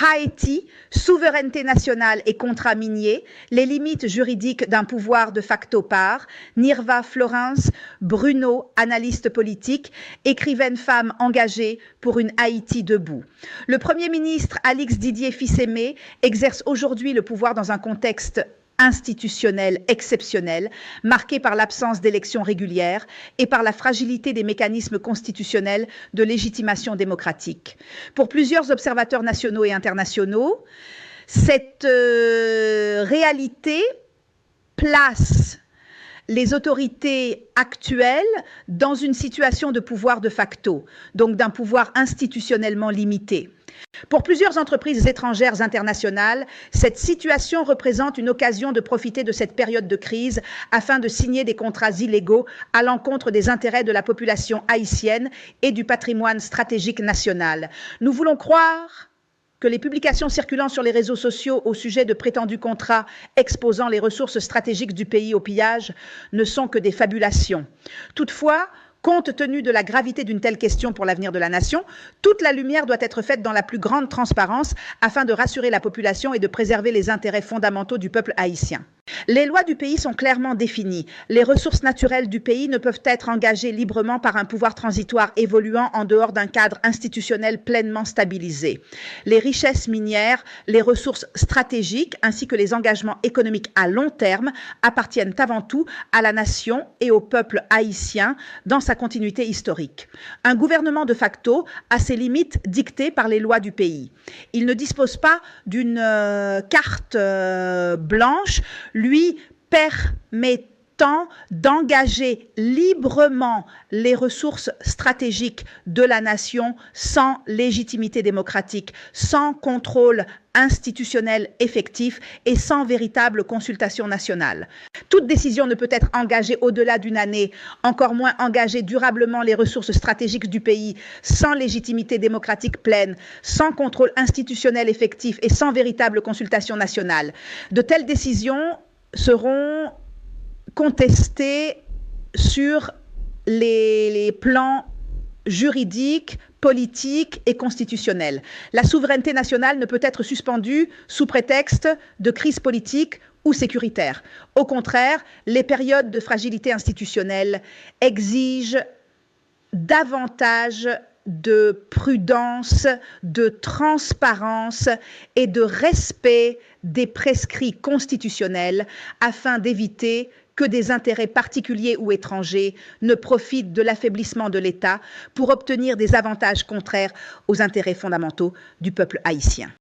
Haïti, souveraineté nationale et contrat minier, les limites juridiques d'un pouvoir de facto par Nirva Florence Bruno, analyste politique, écrivaine femme engagée pour une Haïti debout. Le Premier ministre Alix Didier Fils-Aimé exerce aujourd'hui le pouvoir dans un contexte institutionnel exceptionnel, marqué par l'absence d'élections régulières et par la fragilité des mécanismes constitutionnels de légitimation démocratique. Pour plusieurs observateurs nationaux et internationaux, cette réalité place les autorités actuelles dans une situation de pouvoir de facto, donc d'un pouvoir institutionnellement limité. Pour plusieurs entreprises étrangères internationales, cette situation représente une occasion de profiter de cette période de crise afin de signer des contrats illégaux à l'encontre des intérêts de la population haïtienne et du patrimoine stratégique national. Nous voulons croire que les publications circulant sur les réseaux sociaux au sujet de prétendus contrats exposant les ressources stratégiques du pays au pillage ne sont que des fabulations. Toutefois, compte tenu de la gravité d'une telle question pour l'avenir de la nation, toute la lumière doit être faite dans la plus grande transparence afin de rassurer la population et de préserver les intérêts fondamentaux du peuple haïtien. Les lois du pays sont clairement définies. Les ressources naturelles du pays ne peuvent être engagées librement par un pouvoir transitoire évoluant en dehors d'un cadre institutionnel pleinement stabilisé. Les richesses minières, les ressources stratégiques ainsi que les engagements économiques à long terme appartiennent avant tout à la nation et au peuple haïtien dans sa continuité historique. Un gouvernement de facto a ses limites dictées par les lois du pays. Il ne dispose pas d'une carte blanche lui permettant d'engager librement les ressources stratégiques de la nation sans légitimité démocratique, sans contrôle institutionnel effectif et sans véritable consultation nationale. Toute décision ne peut être engagée au-delà d'une année, encore moins engager durablement les ressources stratégiques du pays sans légitimité démocratique pleine, sans contrôle institutionnel effectif et sans véritable consultation nationale. De telles décisions seront contestées sur les plans juridiques, politiques et constitutionnels. La souveraineté nationale ne peut être suspendue sous prétexte de crise politique ou sécuritaire. Au contraire, les périodes de fragilité institutionnelle exigent davantage de prudence, de transparence et de respect des prescrits constitutionnels afin d'éviter que des intérêts particuliers ou étrangers ne profitent de l'affaiblissement de l'État pour obtenir des avantages contraires aux intérêts fondamentaux du peuple haïtien.